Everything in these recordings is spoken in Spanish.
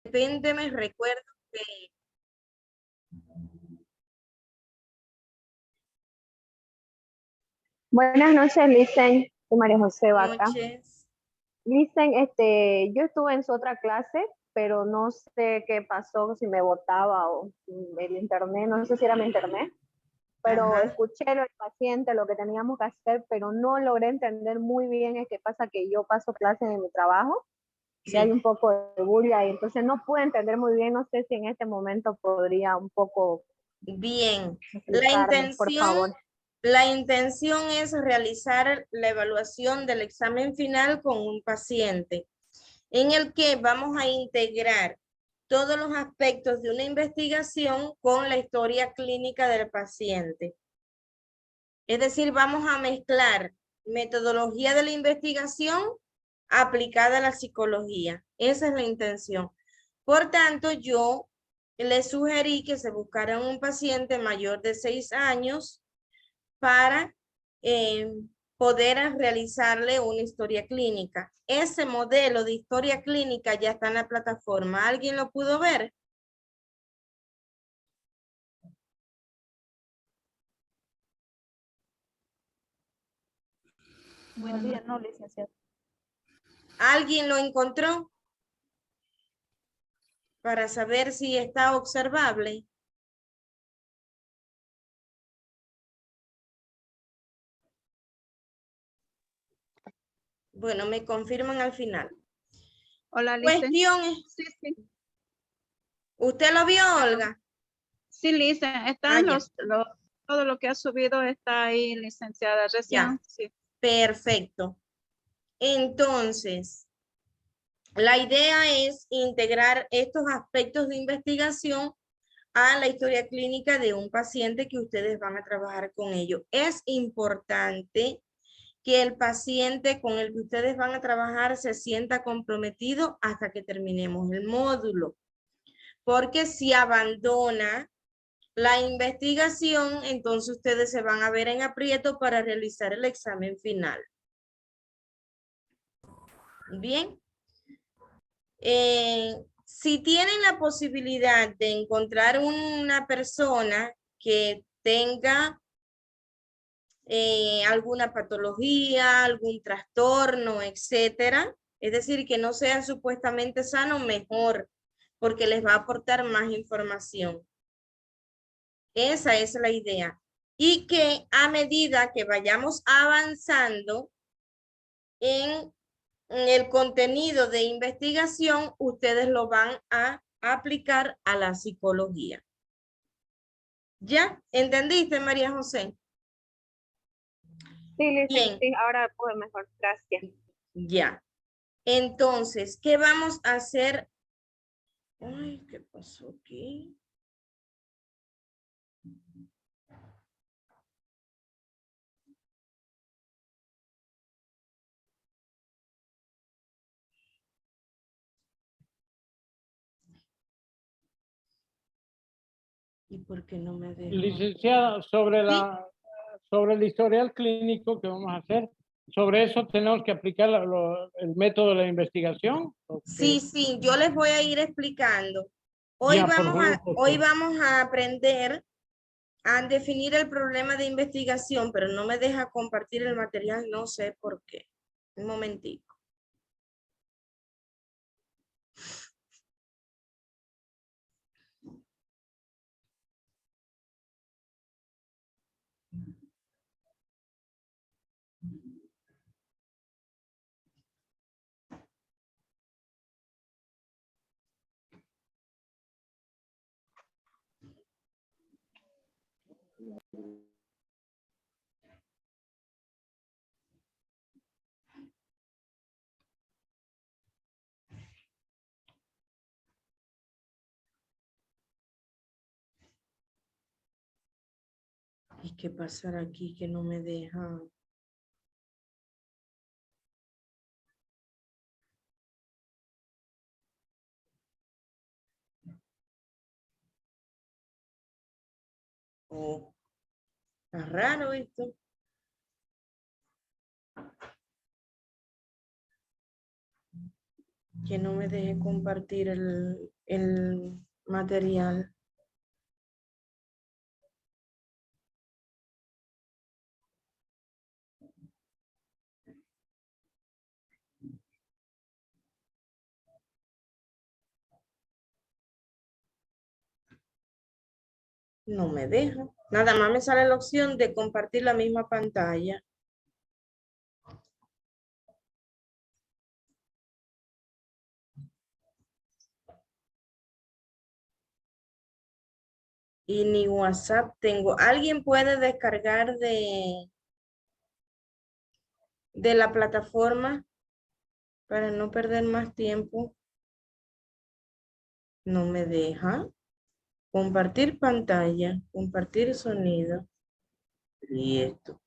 repente me recuerdo que... Buenas noches, Licen. Soy María José Vaca. Noches. Licen, yo estuve en su otra clase, pero no sé qué pasó, si me botaba o el internet, no sé si era mi internet, pero Ajá. escuché lo del paciente, lo que teníamos que hacer, pero no logré entender muy bien es que pasa que yo paso clases en mi trabajo y hay Sí. un poco de bulla y entonces no pude entender muy bien, no sé si en este momento podría un poco Bien. explicarme, por favor. La intención es realizar la evaluación del examen final con un paciente, en el que vamos a integrar todos los aspectos de una investigación con la historia clínica del paciente. Es decir, vamos a mezclar metodología de la investigación aplicada a la psicología. Esa es la intención. Por tanto, yo le sugerí que se buscara un paciente mayor de 6 años para poder realizarle una historia clínica. Ese modelo de historia clínica ya está en la plataforma. ¿Alguien lo pudo ver? Buenos días, no, licenciado. ¿Alguien lo encontró? Para saber si está observable. Bueno, me confirman al final. Hola, Licen. Cuestión es, Sí, sí. ¿usted lo vio, Olga? Sí, Licen, están ya. todo lo que ha subido está ahí, licenciada, recién. Ya. Sí. Perfecto. Entonces, la idea es integrar estos aspectos de investigación a la historia clínica de un paciente que ustedes van a trabajar con ello. Es importante que el paciente con el que ustedes van a trabajar se sienta comprometido hasta que terminemos el módulo. Porque si abandona la investigación, entonces ustedes se van a ver en aprieto para realizar el examen final. Bien. Si tienen la posibilidad de encontrar una persona que tenga alguna patología, algún trastorno, etcétera, es decir, que no sea supuestamente sano, mejor, porque les va a aportar más información. Esa es la idea. Y que a medida que vayamos avanzando en el contenido de investigación, ustedes lo van a aplicar a la psicología. ¿Ya? ¿Entendiste, María José? Sí, Licen, Bien. sí, ahora puedo mejor, gracias. Ya. Entonces, ¿qué vamos a hacer? Ay, ¿qué pasó aquí? ¿Y por qué no me deja? Licenciada, sobre el historial clínico que vamos a hacer, sobre eso tenemos que aplicar el método de la investigación. Sí, sí, yo les voy a ir explicando. Hoy Ya, por favor, hoy vamos a aprender a definir el problema de investigación, pero no me deja compartir el material, no sé por qué. Un momentito. ¿Y qué pasará aquí que no me deja? Oh, está raro esto. Que no me deje compartir el material. No me deja. Nada más me sale la opción de compartir la misma pantalla. Y ni WhatsApp tengo. ¿Alguien puede descargar de la plataforma para no perder más tiempo? No me deja. Compartir pantalla, compartir sonido. Y esto.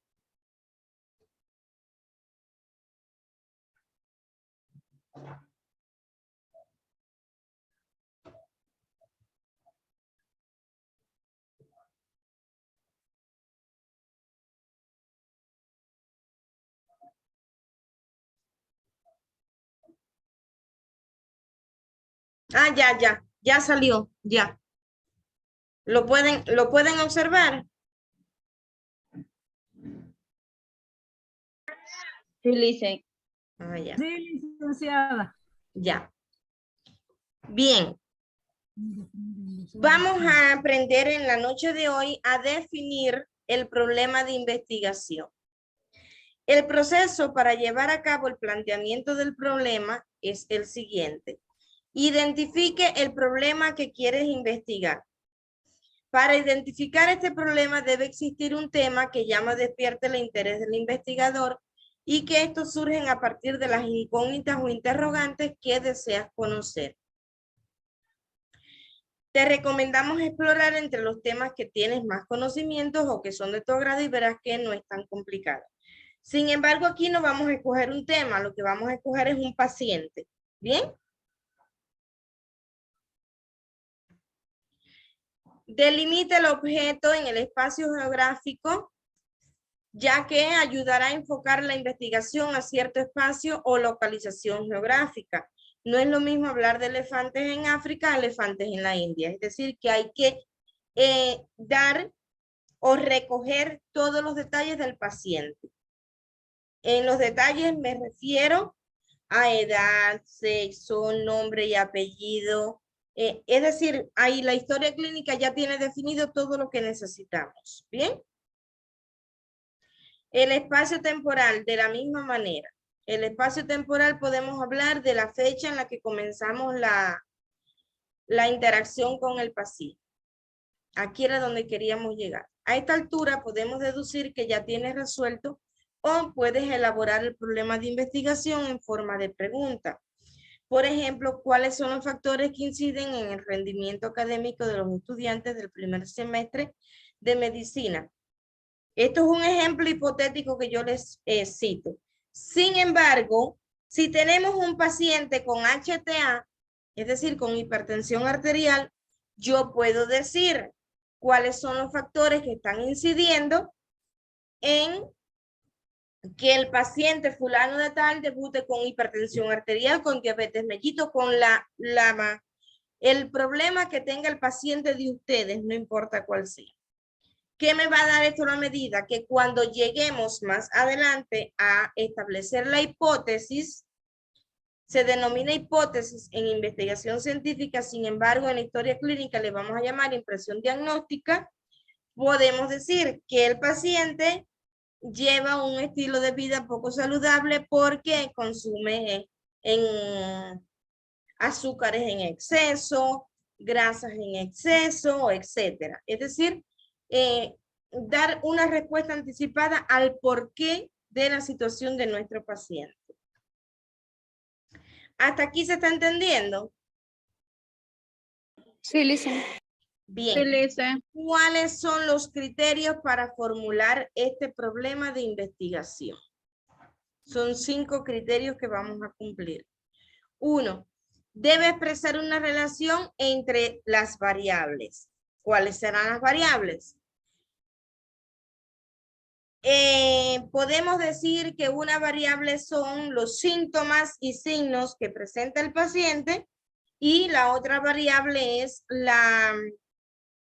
Ah, ya salió, ya. ¿Lo pueden observar? Sí, Lice. Ah, ya. Sí, licenciada. Ya. Bien. Vamos a aprender en la noche de hoy a definir el problema de investigación. El proceso para llevar a cabo el planteamiento del problema es el siguiente. Identifique el problema que quieres investigar. Para identificar este problema debe existir un tema que llama despierte el interés del investigador y que estos surgen a partir de las incógnitas o interrogantes que deseas conocer. Te recomendamos explorar entre los temas que tienes más conocimientos o que son de tu agrado y verás que no es tan complicado. Sin embargo, aquí no vamos a escoger un tema, lo que vamos a escoger es un paciente. ¿Bien? Delimita el objeto en el espacio geográfico, ya que ayudará a enfocar la investigación a cierto espacio o localización geográfica. No es lo mismo hablar de elefantes en África, elefantes en la India. Es decir, que hay que dar o recoger todos los detalles del paciente. En los detalles me refiero a edad, sexo, nombre y apellido. Es decir, ahí la historia clínica ya tiene definido todo lo que necesitamos. ¿Bien? El espacio temporal, de la misma manera. El espacio temporal podemos hablar de la fecha en la que comenzamos la interacción con el paciente. Aquí era donde queríamos llegar. A esta altura podemos deducir que ya tienes resuelto o puedes elaborar el problema de investigación en forma de pregunta. Por ejemplo, ¿cuáles son los factores que inciden en el rendimiento académico de los estudiantes del primer semestre de medicina? Esto es un ejemplo hipotético que yo les cito. Sin embargo, si tenemos un paciente con HTA, es decir, con hipertensión arterial, yo puedo decir cuáles son los factores que están incidiendo en que el paciente fulano de tal debute con hipertensión arterial, con diabetes mellito, con el problema que tenga el paciente de ustedes, no importa cuál sea. ¿Qué me va a dar esto una medida? Que cuando lleguemos más adelante a establecer la hipótesis, se denomina hipótesis en investigación científica, sin embargo, en la historia clínica le vamos a llamar impresión diagnóstica, podemos decir que el paciente lleva un estilo de vida poco saludable porque consume azúcares en exceso, grasas en exceso, etcétera. Es decir, dar una respuesta anticipada al porqué de la situación de nuestro paciente. ¿Hasta aquí se está entendiendo? Sí, Lice. Bien. Sí, Lice. ¿Cuáles son los criterios para formular este problema de investigación? Son 5 criterios que vamos a cumplir. 1. Debe expresar una relación entre las variables. ¿Cuáles serán las variables? podemos decir que una variable son los síntomas y signos que presenta el paciente y la otra variable es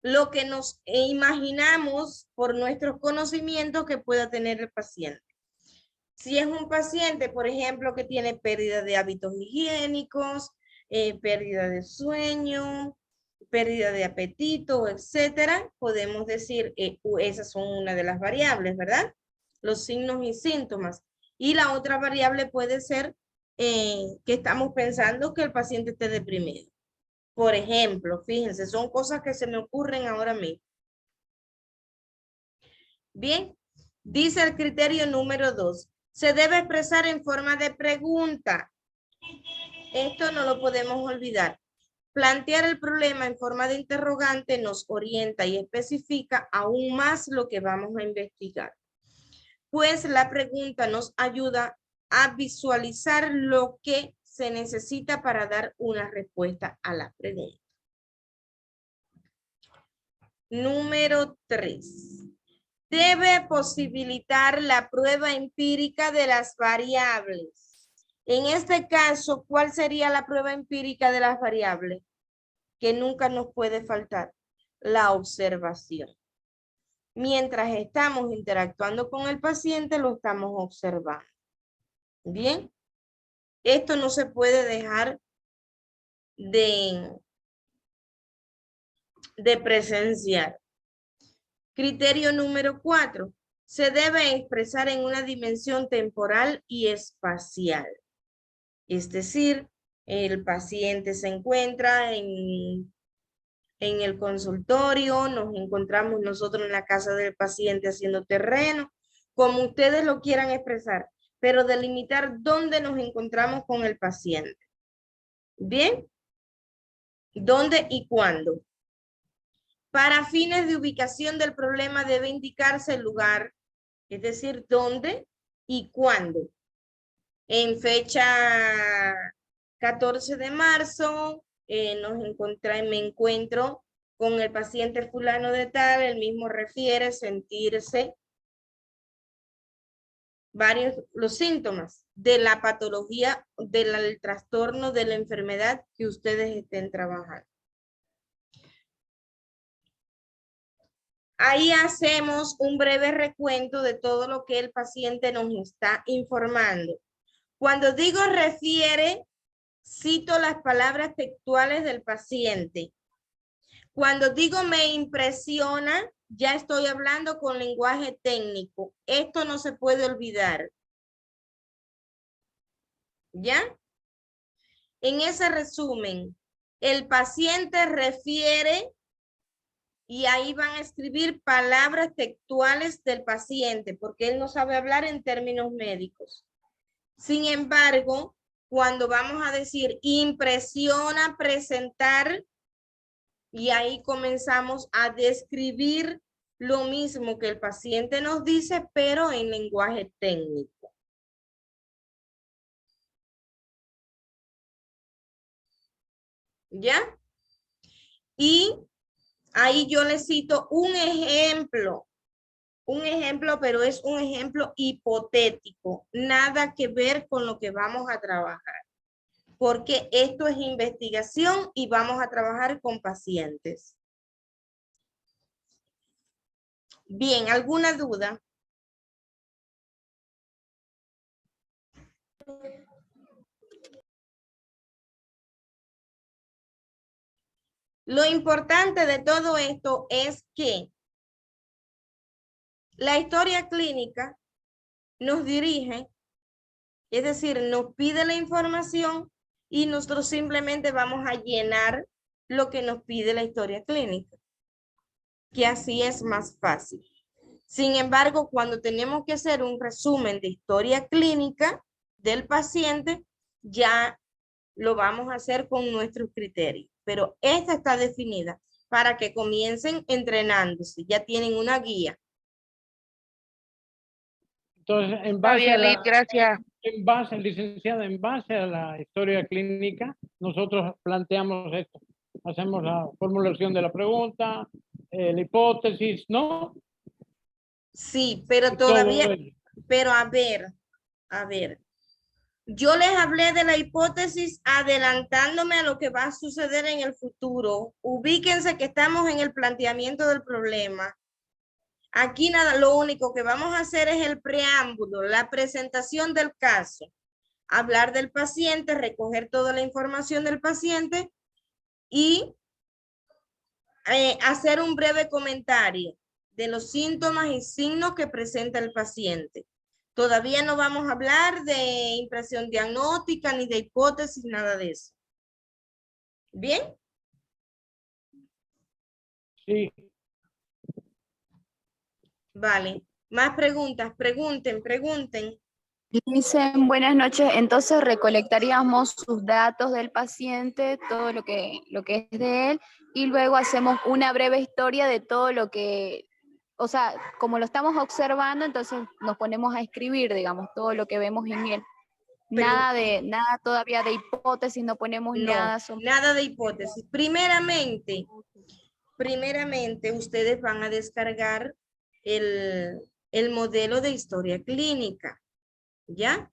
lo que nos imaginamos por nuestros conocimientos que pueda tener el paciente. Si es un paciente, por ejemplo, que tiene pérdida de hábitos higiénicos, pérdida de sueño, pérdida de apetito, etcétera, podemos decir, esas son una de las variables, ¿verdad? Los signos y síntomas. Y la otra variable puede ser que estamos pensando que el paciente esté deprimido. Por ejemplo, fíjense, son cosas que se me ocurren ahora mismo. Bien, dice el criterio número 2. Se debe expresar en forma de pregunta. Esto no lo podemos olvidar. Plantear el problema en forma de interrogante nos orienta y especifica aún más lo que vamos a investigar. Pues la pregunta nos ayuda a visualizar lo que se necesita para dar una respuesta a la pregunta. Número 3. Debe posibilitar la prueba empírica de las variables. En este caso, ¿cuál sería la prueba empírica de las variables? Que nunca nos puede faltar, la observación. Mientras estamos interactuando con el paciente, lo estamos observando. Bien, esto no se puede dejar de presenciar. Criterio número 4. Se debe expresar en una dimensión temporal y espacial. Es decir, el paciente se encuentra en el consultorio, nos encontramos nosotros en la casa del paciente haciendo terreno, como ustedes lo quieran expresar, pero delimitar dónde nos encontramos con el paciente. ¿Bien? ¿Dónde y cuándo? Para fines de ubicación del problema debe indicarse el lugar, es decir, dónde y cuándo. En fecha 14 de marzo me encuentro con el paciente fulano de tal, el mismo refiere sentirse los síntomas de la patología, del trastorno, de la enfermedad que ustedes estén trabajando. Ahí hacemos un breve recuento de todo lo que el paciente nos está informando. Cuando digo refiere, cito las palabras textuales del paciente. Cuando digo me impresiona, ya estoy hablando con lenguaje técnico. Esto no se puede olvidar. ¿Ya? En ese resumen, el paciente refiere y ahí van a escribir palabras textuales del paciente porque él no sabe hablar en términos médicos. Sin embargo, cuando vamos a decir impresiona presentar, y ahí comenzamos a describir lo mismo que el paciente nos dice, pero en lenguaje técnico. ¿Ya? Y ahí yo les cito un ejemplo, pero es un ejemplo hipotético, nada que ver con lo que vamos a trabajar, porque esto es investigación y vamos a trabajar con pacientes. Bien, ¿alguna duda? Lo importante de todo esto es que la historia clínica nos dirige, es decir, nos pide la información y nosotros simplemente vamos a llenar lo que nos pide la historia clínica, que así es más fácil. Sin embargo, cuando tenemos que hacer un resumen de historia clínica del paciente, ya lo vamos a hacer con nuestros criterios. Pero esta está definida para que comiencen entrenándose. Ya tienen una guía. Entonces, licenciada, en base a la historia clínica, nosotros planteamos esto. Hacemos la formulación de la pregunta, la hipótesis, ¿no? Sí, pero y todo todavía, ello. pero a ver. Yo les hablé de la hipótesis adelantándome a lo que va a suceder en el futuro. Ubíquense que estamos en el planteamiento del problema. Aquí nada, lo único que vamos a hacer es el preámbulo, la presentación del caso, hablar del paciente, recoger toda la información del paciente y hacer un breve comentario de los síntomas y signos que presenta el paciente. Todavía no vamos a hablar de impresión diagnóstica ni de hipótesis, nada de eso. ¿Bien? Sí, Vale. Más preguntas, pregunten. Dicen, buenas noches, entonces recolectaríamos sus datos del paciente, todo lo que es de él, y luego hacemos una breve historia de todo lo que, o sea, como lo estamos observando, entonces nos ponemos a escribir, digamos, todo lo que vemos en él. Nada todavía de hipótesis, no ponemos No, nada. nada de hipótesis. Primeramente, ustedes van a descargar el modelo de historia clínica, ¿ya?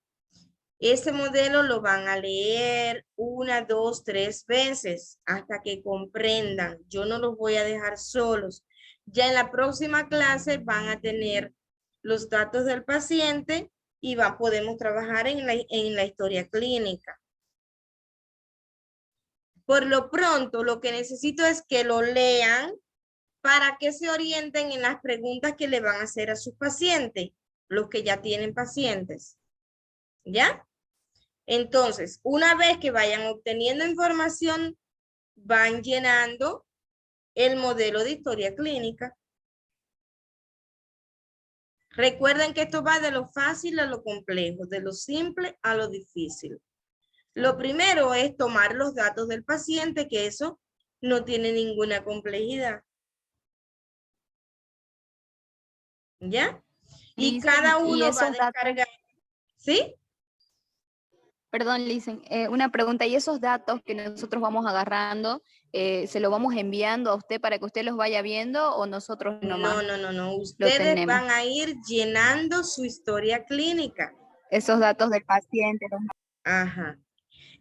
Ese modelo lo van a leer 1, 2, 3 veces hasta que comprendan. Yo no los voy a dejar solos. Ya en la próxima clase van a tener los datos del paciente y podemos trabajar en la historia clínica. Por lo pronto, lo que necesito es que lo lean para que se orienten en las preguntas que le van a hacer a sus pacientes, los que ya tienen pacientes. ¿Ya? Entonces, una vez que vayan obteniendo información, van llenando el modelo de historia clínica. Recuerden que esto va de lo fácil a lo complejo, de lo simple a lo difícil. Lo primero es tomar los datos del paciente, que eso no tiene ninguna complejidad. ¿Ya? Y Dicen, cada y uno va a esos datos, descargar. ¿Sí? perdón, Licen, una pregunta, ¿y esos datos que nosotros vamos agarrando, se los vamos enviando a usted para que usted los vaya viendo o nosotros nomás No. lo Ustedes tenemos? van a ir llenando su historia clínica. Esos datos del paciente. Ajá.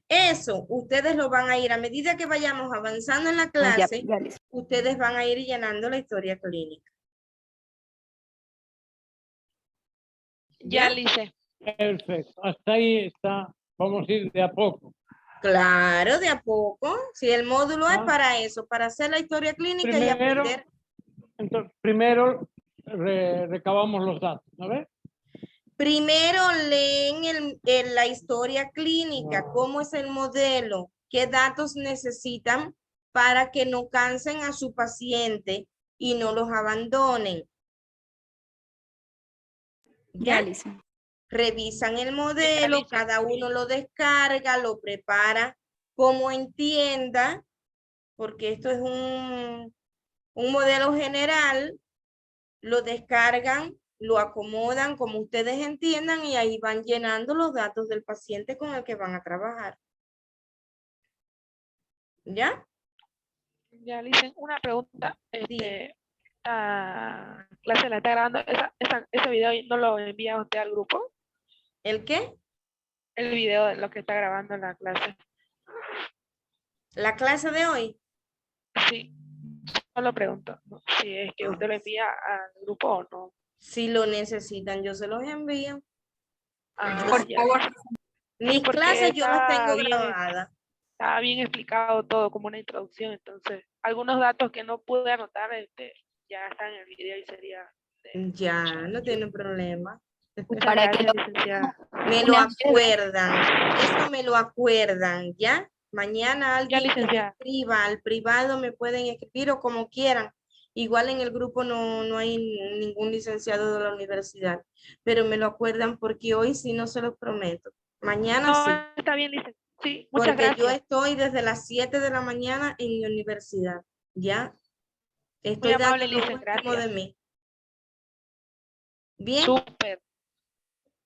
Eso, ustedes lo van a ir, a medida que vayamos avanzando en la clase, Ya, Licen. ustedes van a ir llenando la historia clínica. Ya, Lice. perfecto. Hasta ahí está. Vamos a ir de a poco. Claro, de a poco. Si el módulo es Ah. para eso, para hacer la historia clínica y Primero, aprender. entonces, primero recabamos los datos, ¿no ves? Primero leen la historia clínica, cómo es el modelo, qué datos necesitan para que no cansen a su paciente y no los abandonen. Ya, ¿Ya? Licen. Revisan el modelo, Lice. cada uno lo descarga, lo prepara como entienda, porque esto es un modelo general, lo descargan, lo acomodan como ustedes entiendan y ahí van llenando los datos del paciente con el que van a trabajar. ¿Ya? Ya, Lice. Una pregunta. Esta clase la está grabando. Ese video no lo envía usted al grupo. ¿El qué? El video de lo que está grabando en la clase. La clase de hoy. Sí. Solo pregunto, ¿no? Si es que usted lo envía al grupo o no. Si lo necesitan, yo se los envío. Ah, Por ya. favor. Mis Porque clases yo las tengo bien, grabadas. Está bien explicado todo como una introducción, entonces algunos datos que no pude anotar ya están en el video y sería Ya, no tiene problema. muchas Para que gracias, licenciada. Me lo una vez- acuerdan. Eso me lo acuerdan, ¿ya? Mañana alguien que me licenciada. escriba al privado me pueden escribir o como quieran. Igual en el grupo no hay ningún licenciado de la universidad, pero me lo acuerdan porque hoy sí no se los prometo. Mañana No, sí, está bien, licenciada. Sí, muchas porque yo gracias. estoy desde las 7 de la mañana en mi universidad, ¿ya? Muy Estoy dando amable, lo licenciada. último de Gracias. mí. Bien. Súper.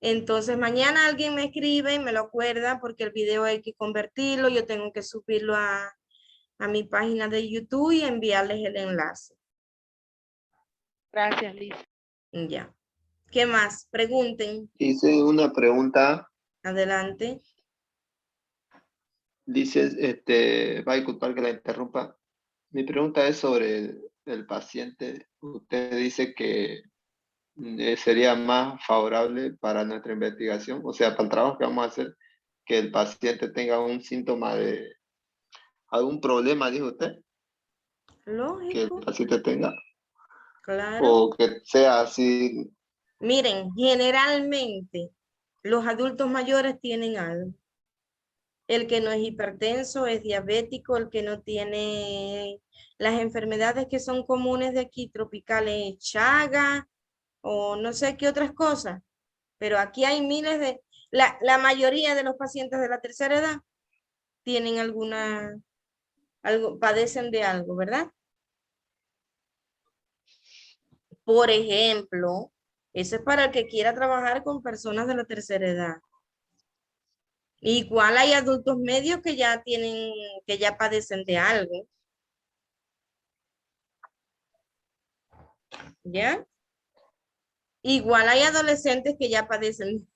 Entonces mañana alguien me escribe y me lo acuerda porque el video hay que convertirlo, yo tengo que subirlo a mi página de YouTube y enviarles el enlace. Gracias, Liz. Ya. ¿Qué más? Pregunten. Hice una pregunta. Adelante. Dices, va a disculpar que la interrumpa. Mi pregunta es sobre el paciente. Usted dice que sería más favorable para nuestra investigación, o sea, para el trabajo que vamos a hacer, que el paciente tenga un síntoma de algún problema, dijo usted, que el Lógico. paciente tenga, Claro. o que sea así. Miren, generalmente los adultos mayores tienen algo. El que no es hipertenso, es diabético, el que no tiene las enfermedades que son comunes de aquí, tropicales, Chaga, o no sé qué otras cosas. Pero aquí hay miles de, la mayoría de los pacientes de la tercera edad tienen padecen de algo, ¿verdad? Por ejemplo, eso es para el que quiera trabajar con personas de la tercera edad. Igual hay adultos medios que ya padecen de algo. ¿Ya? Igual hay adolescentes que ya padecen.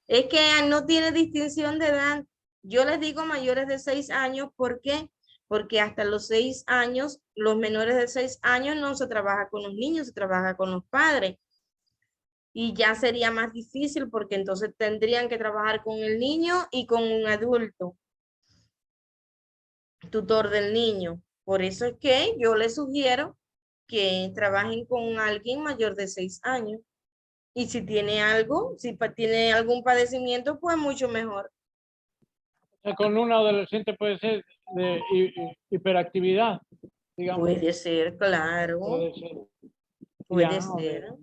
Es que no tiene distinción de edad. Yo les digo mayores de 6 años, ¿por qué? Porque hasta los 6 años, los menores de 6 años no se trabaja con los niños, se trabaja con los padres. Y ya sería más difícil porque entonces tendrían que trabajar con el niño y con un adulto, tutor del niño. Por eso es que yo les sugiero que trabajen con alguien mayor de 6 años. Y si tiene algo, si tiene algún padecimiento, pues mucho mejor. O sea, con un adolescente puede ser de hiperactividad, digamos. Puede ser, claro. Puede ser. Puede Ya, ser.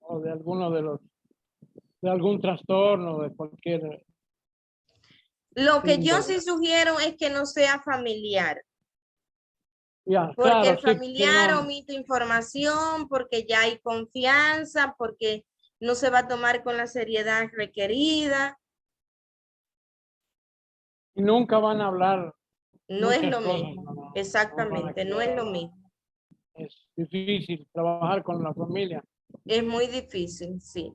O de alguno de algún trastorno, de cualquier. Lo que yo índole. sí sugiero es que no sea familiar. Ya, Porque claro, el sí, que familiar no. omite información, porque ya hay confianza, porque no se va a tomar con la seriedad requerida. Y nunca van a hablar No es muchas lo cosas. mismo. No van a Exactamente, no es querer lo hablar. mismo. Es difícil trabajar con la familia. Es muy difícil, sí.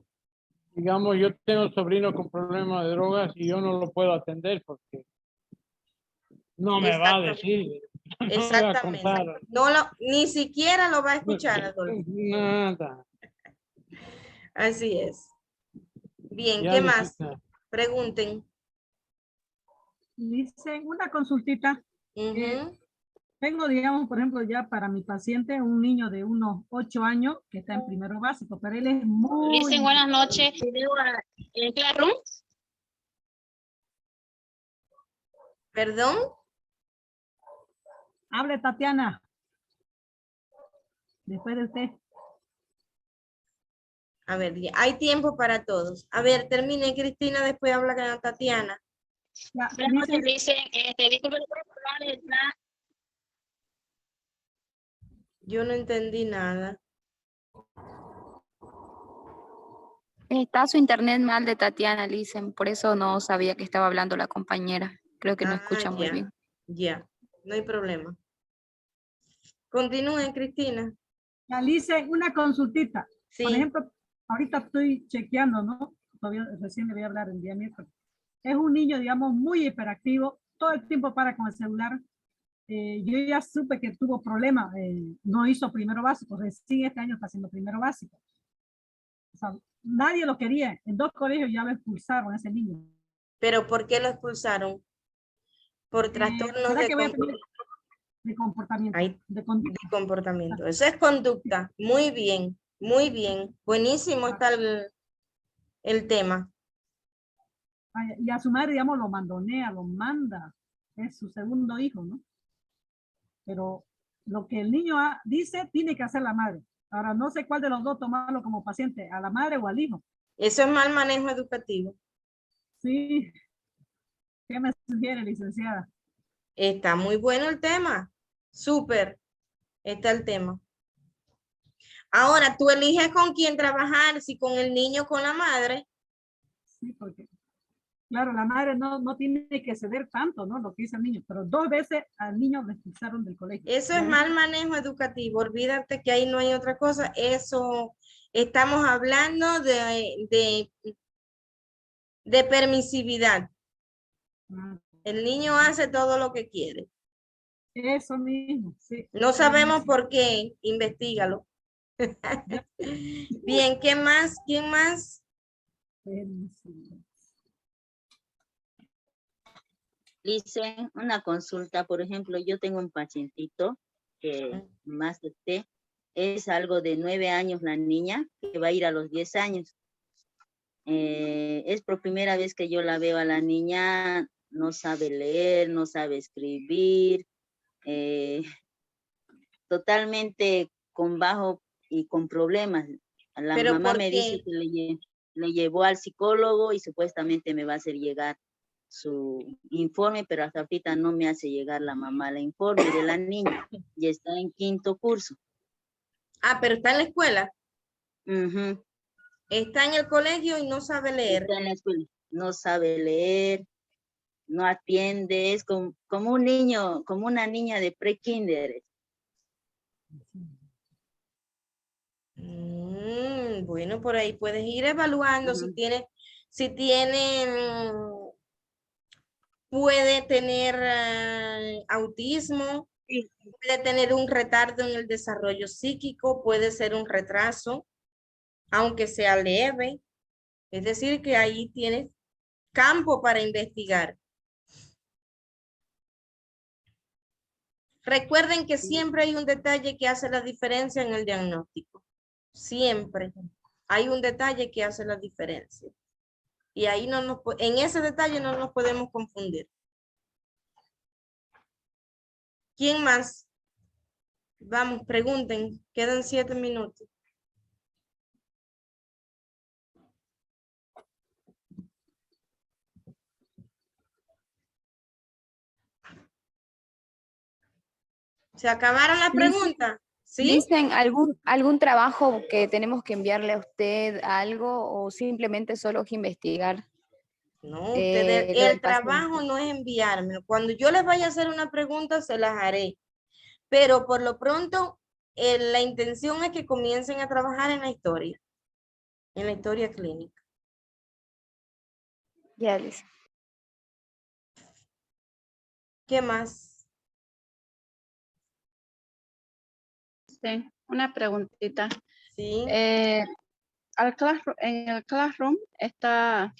Digamos, yo tengo un sobrino con problemas de drogas y yo no lo puedo atender porque no me va a decir, no me va a Exactamente. contar. Ni siquiera lo va a escuchar, Adolfo. Nada. Así es. Bien, Ya, ¿qué más? Lisita. Pregunten. Dice una consultita. Ujú. Tengo, digamos, por ejemplo, ya para mi paciente, un niño de unos 8 años que está en primero básico, pero él es muy... Dicen buenas noches. ¿En Classroom? ¿Perdón? Hable, Tatiana. Después de usted. A ver, hay tiempo para todos. A ver, termine, Cristina, después habla con Tatiana. Ya, Buenas noches, dice, dicen, disculpe, ¿puedo probar el plan? Yo no entendí nada. Está su internet mal de Tatiana, dicen, por eso no sabía que estaba hablando la compañera. Creo que no escucha muy Ya, bien. ya, no hay problema. Continúen, Cristina. ya, dice una consultita. Sí. Por ejemplo, ahorita estoy chequeando, ¿no? Todavía recién le voy a hablar el día miércoles. Es un niño, digamos, muy hiperactivo. Todo el tiempo para con el celular. Yo ya supe que tuvo problemas. No hizo primero básico. Recién este año está haciendo primero básico. O sea, nadie lo quería. En 2 colegios ya lo expulsaron a ese niño. ¿Pero por qué lo expulsaron? Por trastornos ¿Será de que voy a tener de comportamiento? Ay, De conducta. de comportamiento. Eso es conducta. Muy bien, muy bien. Buenísimo está el tema. Y a su madre, digamos, lo mandonea, lo manda. Es su segundo hijo, ¿no? Pero lo que el niño dice, tiene que hacer la madre. Ahora, no sé cuál de los dos tomarlo como paciente, a la madre o al hijo. Eso es mal manejo educativo. Sí. ¿Qué me sugiere, licenciada? Está muy bueno el tema. Súper. Está el tema. Ahora, tú eliges con quién trabajar, si con el niño o con la madre. Sí, porque Claro, la madre no tiene que ceder tanto, ¿no? Lo que dice el niño, pero 2 veces al niño le expulsaron del colegio. Eso ¿Ya es ves? mal manejo educativo. Olvídate que ahí no hay otra cosa. Eso, estamos hablando de permisividad. Ah, El niño hace todo lo que quiere. eso mismo, sí. No sabemos por qué, investígalo. Ya. Bien, ¿qué más? ¿Quién más? Permisividad. Dicen una consulta, por ejemplo, yo tengo un pacientito que más es algo de 9 años la niña, que va a ir a los 10 años. Es por primera vez que yo la veo a la niña, no sabe leer, no sabe escribir, totalmente con bajo y con problemas. La ¿Pero mamá por me dice qué? que le llevó al psicólogo y supuestamente me va a hacer llegar su informe, pero hasta ahorita no me hace llegar la mamá el informe de la niña y está en 5º curso. Ah, pero está en la escuela. Ujú. Está en el colegio y no sabe leer. Está en la escuela, no sabe leer, no atiende, es como un niño, como una niña de pre-kinder. Bueno, por ahí puedes ir evaluando Ujú. si tiene, puede tener autismo, puede tener un retardo en el desarrollo psíquico, puede ser un retraso, aunque sea leve. Es decir, que ahí tienes campo para investigar. Recuerden que siempre hay un detalle que hace la diferencia en el diagnóstico. Siempre hay un detalle que hace la diferencia. Y ahí en ese detalle no nos podemos confundir. ¿Quién más? Vamos, pregunten. Quedan 7 minutos. ¿Se acabaron las preguntas? ¿Sí? ¿Dicen algún trabajo que tenemos que enviarle a usted algo o simplemente solo investigar? No, Lo el del trabajo paciente. no es enviarme. Cuando yo les vaya a hacer una pregunta, se las haré. Pero por lo pronto, la intención es que comiencen a trabajar en la historia clínica. Ya, Liz. ¿Qué más? Sí, una preguntita. Sí. En el Classroom está,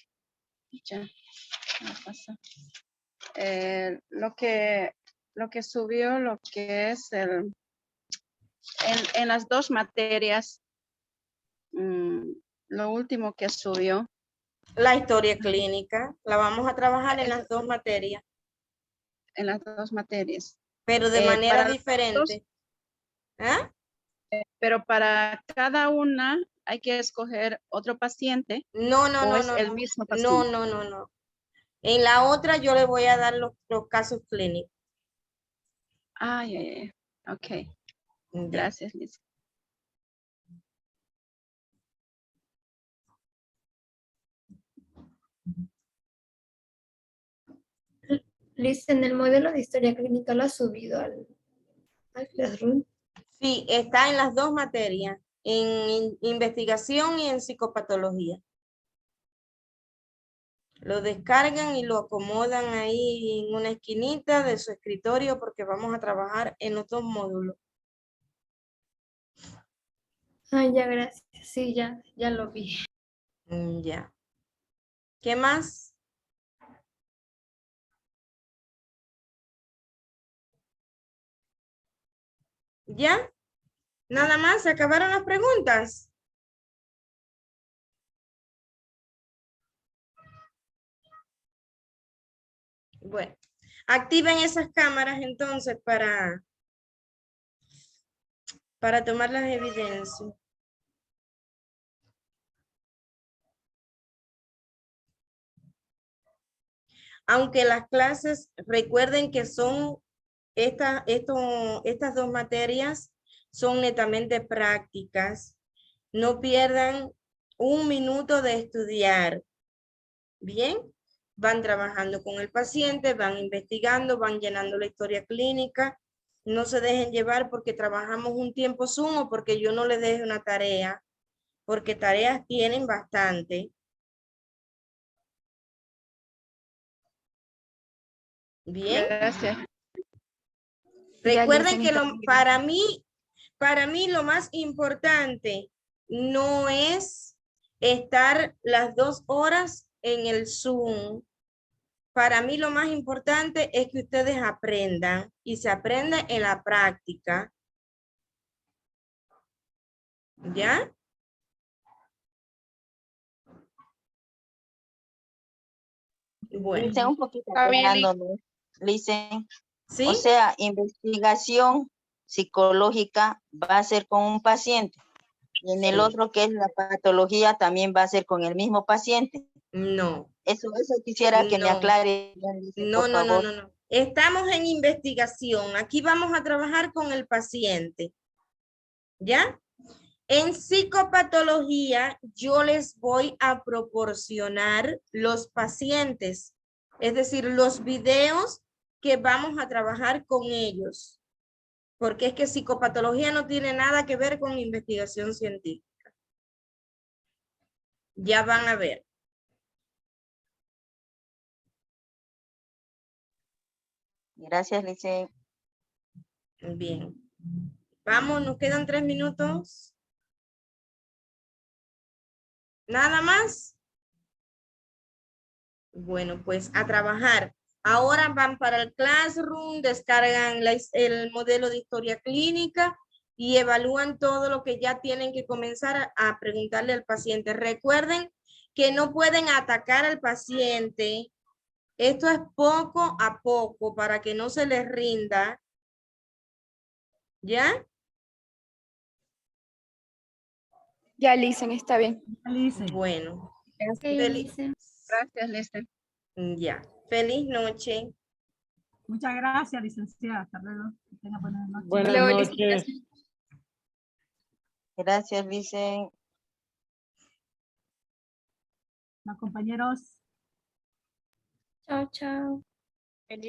ya, ¿qué pasa? Lo que subió, lo que es en las 2 materias, lo último que subió. La historia clínica, la vamos a trabajar en las 2 materias. En las 2 materias. Pero de manera para las diferente. ¿Ah? Pero para cada una hay que escoger otro paciente. No, ¿O es el mismo paciente? No. En la otra yo le voy a dar los casos clínicos. Ah, ya. Ok. Ya. Gracias, Liz. Liz, en el modelo de historia clínica lo ha subido al Classroom. Sí, está en las 2 materias, en investigación y en psicopatología. Lo descargan y lo acomodan ahí en una esquinita de su escritorio porque vamos a trabajar en los 2 módulos. Ah, ya, gracias. Sí, ya lo vi. Ya. ¿Qué más? ¿Ya? Nada más, se acabaron las preguntas. Bueno, activen esas cámaras entonces para tomar las evidencias. Aunque las clases, recuerden que son estas 2 materias son netamente prácticas. No pierdan un minuto de estudiar. Bien, van trabajando con el paciente, van investigando, van llenando la historia clínica. No se dejen llevar porque trabajamos un tiempo Zoom o porque yo no les deje una tarea, porque tareas tienen bastante. Bien. Gracias. Recuerden que está para mí lo más importante no es estar las 2 horas en el Zoom. Para mí lo más importante es que ustedes aprendan y se aprenda en la práctica. ¿Ya? Bueno. Dice un poquito Está bien, aclarándome, Licen. ¿Sí? O sea, investigación psicológica va a ser con un paciente. Y en el Sí. otro, que es la patología, también va a ser con el mismo paciente. No. Eso quisiera que me No. aclare. Licen, No, por no, no, favor. no, no. Estamos en investigación. Aquí vamos a trabajar con el paciente. ¿Ya? En psicopatología, yo les voy a proporcionar los pacientes, es decir, los videos que vamos a trabajar con ellos. Porque es que psicopatología no tiene nada que ver con investigación científica. Ya van a ver. Gracias, Licen. Bien. Vamos, nos quedan 3 minutos. ¿Nada más? Bueno, pues a trabajar. Ahora van para el Classroom, descargan el modelo de historia clínica y evalúan todo lo que ya tienen que comenzar a preguntarle al paciente. Recuerden que no pueden atacar al paciente. Esto es poco a poco para que no se les rinda. ¿Ya? Ya, Lisen, está bien. Bueno. Gracias, Listen. Ya. Feliz noche. Muchas gracias, licenciada. Hasta luego. Que tenga buenas noches. Buenas Luego, noches. Lisen, Gracias, Licen. Los compañeros. Chao, chao. Feliz